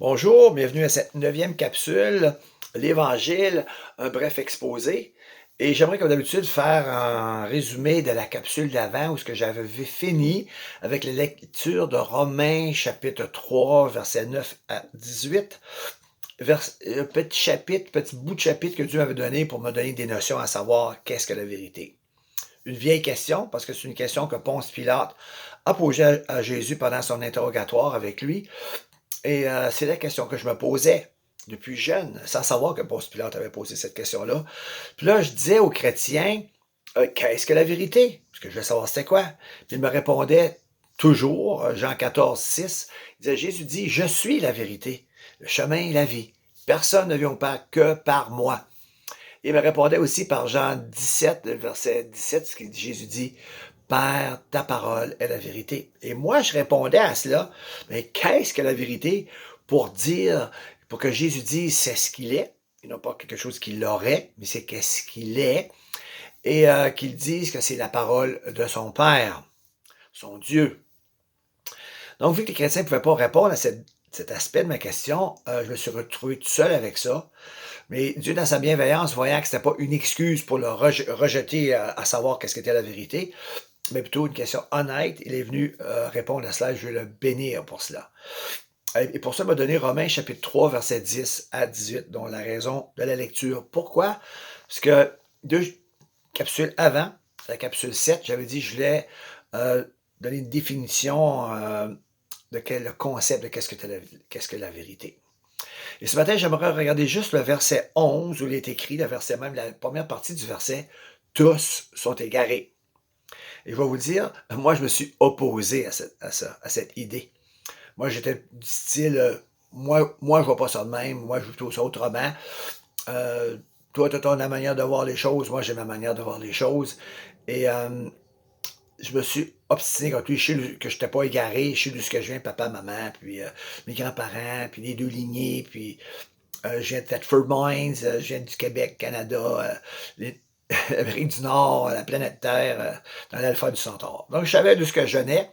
Bonjour, bienvenue à cette neuvième capsule, l'Évangile, un bref exposé. Et j'aimerais comme d'habitude faire un résumé de la capsule d'avant où ce que j'avais fini avec la lecture de Romains chapitre 3, versets 9 à 18. Un petit chapitre, petit bout de chapitre que Dieu m'avait donné pour me donner des notions à savoir qu'est-ce que la vérité. Une vieille question, parce que c'est une question que Ponce Pilate a posée à Jésus pendant son interrogatoire avec lui. Et c'est la question que je me posais depuis jeune, sans savoir que Ponce Pilate avait posé cette question-là. Puis là, je disais aux chrétiens, qu'est-ce que la vérité? Parce que je voulais savoir c'était quoi. Puis il me répondait toujours, Jean 14, 6, il disait, Jésus dit, je suis la vérité, le chemin et la vie. Personne ne vient au Père que par moi. Il me répondait aussi par Jean 17, verset 17, ce que Jésus dit, Père, ta parole est la vérité. Et moi, je répondais à cela, mais qu'est-ce que la vérité pour dire, pour que Jésus dise c'est ce qu'il est, et non pas quelque chose qu'il aurait, mais c'est qu'est-ce qu'il est, et qu'il dise que c'est la parole de son Père, son Dieu. Donc, vu que les chrétiens ne pouvaient pas répondre à cet aspect de ma question, je me suis retrouvé tout seul avec ça. Mais Dieu, dans sa bienveillance, voyant que ce n'était pas une excuse pour le rejeter à savoir qu'est-ce qu'était la vérité, mais plutôt une question honnête, il est venu répondre à cela. Je veux le bénir pour cela. Et pour ça, il m'a donné Romains chapitre 3, versets 10 à 18, dont la raison de la lecture. Pourquoi? Parce que deux capsules avant, la capsule 7, j'avais dit que je voulais donner une définition le concept de qu'est-ce que la vérité. Et ce matin, j'aimerais regarder juste le verset 11, où il est écrit, le verset même, la première partie du verset, « Tous sont égarés ». Et je vais vous dire, moi, je me suis opposé à cette idée. Moi, j'étais du style, moi, je vois pas ça de même, moi, je vois plutôt ça autrement. Toi, tu as ton manière de voir les choses, moi, j'ai ma manière de voir les choses. Et je me suis obstiné contre lui. Je sais que je n'étais pas égaré, je sais d'où ce que je viens, papa, maman, puis mes grands-parents, puis les deux lignées, puis je viens de Thetford Mines, je viens du Québec, Canada, l'Amérique du Nord, la planète Terre, dans l'alpha du Centaure. Donc, je savais d'où ce que je venais.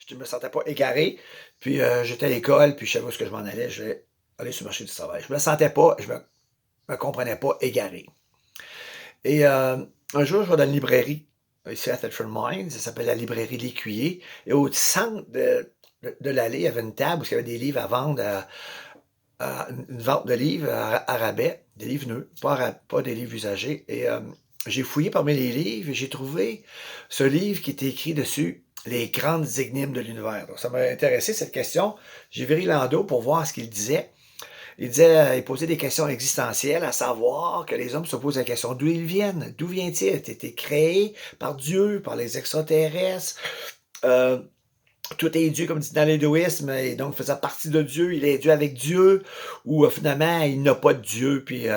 Je ne me sentais pas égaré. Puis, j'étais à l'école, puis je savais où ce que je m'en allais. Je vais aller sur le marché du travail. Je me sentais pas, je me comprenais pas égaré. Et un jour, je vais dans une librairie, ici à Thetford Mines. Ça s'appelle la librairie L'Écuyer. Et au centre de l'allée, il y avait une table où il y avait des livres à vendre une vente de livres à rabais, des livres neufs, pas des livres usagés. Et j'ai fouillé parmi les livres et j'ai trouvé ce livre qui était écrit dessus, Les grandes énigmes de l'univers. Donc, ça m'a intéressé cette question. J'ai viré l'endos pour voir ce qu'il disait. Il posait des questions existentielles, à savoir que les hommes se posent la question d'où ils viennent, d'où vient-il? A-t-il été créé par Dieu, par les extraterrestres? Euh, tout est Dieu, comme dit dans l'hindouisme, et donc faisant partie de Dieu, il est Dieu avec Dieu, ou finalement, il n'a pas de Dieu, puis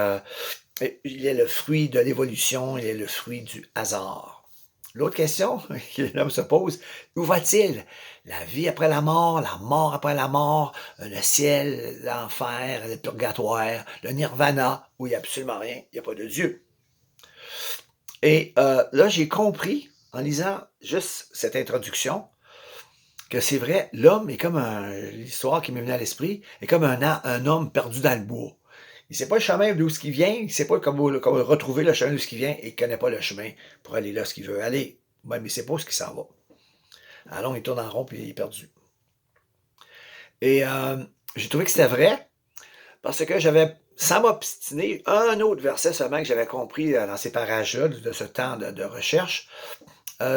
il est le fruit de l'évolution, il est le fruit du hasard. L'autre question que l'homme se pose, où va-t-il? La vie après la mort après la mort, le ciel, l'enfer, le purgatoire, le nirvana, où il n'y a absolument rien, il n'y a pas de Dieu. Et là, j'ai compris, en lisant juste cette introduction, que c'est vrai, l'homme est comme l'histoire qui m'est venue à l'esprit, est comme un homme perdu dans le bois. Il ne sait pas le chemin d'où ce qui vient, il ne sait pas comment retrouver le chemin d'où ce qui vient, et il ne connaît pas le chemin pour aller là ce qu'il veut aller. Même il ne sait pas où ce qui s'en va. Alors il tourne en rond puis il est perdu. Et j'ai trouvé que c'était vrai, parce que j'avais, sans m'obstiner, un autre verset seulement que j'avais compris dans ces parages-là, de ce temps de recherche.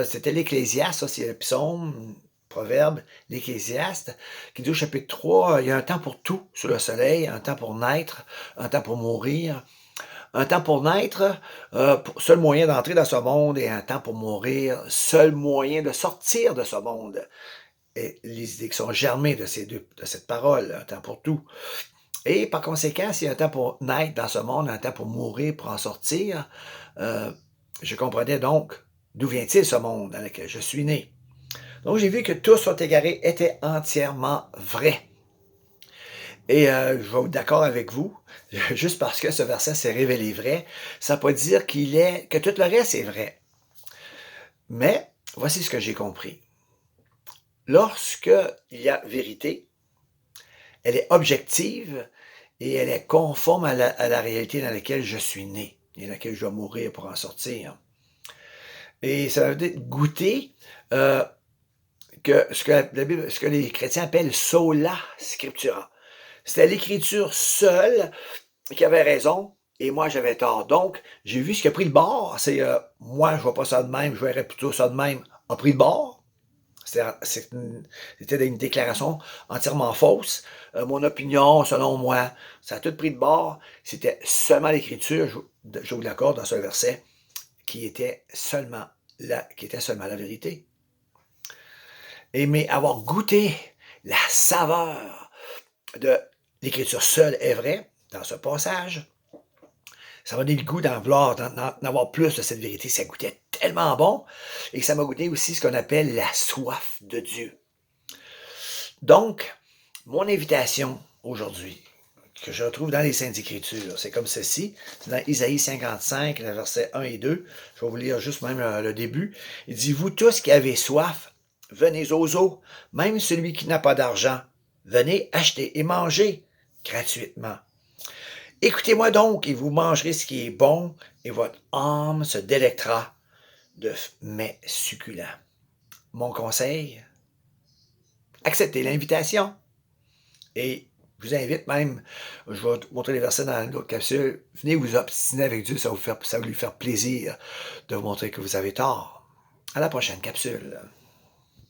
C'était l'Ecclésiaste, ça c'est le psaume, Proverbe, l'Ecclésiaste, qui dit au chapitre 3, il y a un temps pour tout sous le soleil, un temps pour naître, un temps pour mourir, un temps pour naître, seul moyen d'entrer dans ce monde, et un temps pour mourir, seul moyen de sortir de ce monde. Et les idées qui sont germées de cette parole, un temps pour tout. Et par conséquent, s'il y a un temps pour naître dans ce monde, un temps pour mourir, pour en sortir, euh, je comprenais donc d'où vient-il ce monde dans lequel je suis né. Donc j'ai vu que tous sont égarés était entièrement vrai. Et je vais être d'accord avec vous, juste parce que ce verset s'est révélé vrai, ça ne veut pas dire que tout le reste est vrai. Mais voici ce que j'ai compris. Lorsque il y a vérité, elle est objective et elle est conforme à la réalité dans laquelle je suis né et dans laquelle je dois mourir pour en sortir. Et ça veut dire goûter, heu, que ce que la Bible ce que les chrétiens appellent sola scriptura. C'était l'Écriture seule qui avait raison et moi j'avais tort. Donc, j'ai vu ce qui a pris le bord, c'est, moi je vois pas ça de même, je verrais plutôt ça de même, a pris le bord. C'était une déclaration entièrement fausse. Mon opinion, selon moi, ça a tout pris de bord. C'était seulement l'Écriture, je vous l'accorde dans ce verset, qui était seulement la vérité. Mais avoir goûté la saveur de l'Écriture seule est vraie, dans ce passage, ça m'a donné le goût d'en avoir plus de cette vérité. Ça goûtait tellement bon et ça m'a goûté aussi ce qu'on appelle la soif de Dieu. Donc, mon invitation aujourd'hui, que je retrouve dans les Saintes Écritures, c'est comme ceci. C'est dans Isaïe 55, le verset 1 et 2. Je vais vous lire juste même le début. Il dit, « Vous tous qui avez soif, venez aux eaux, même celui qui n'a pas d'argent, venez acheter et manger gratuitement. Écoutez-moi donc et vous mangerez ce qui est bon et votre âme se délectera de mets succulents. » Mon conseil, acceptez l'invitation. Et je vous invite même, je vais vous montrer les versets dans l'autre capsule, venez vous obstiner avec Dieu, ça va lui faire plaisir de vous montrer que vous avez tort. À la prochaine capsule.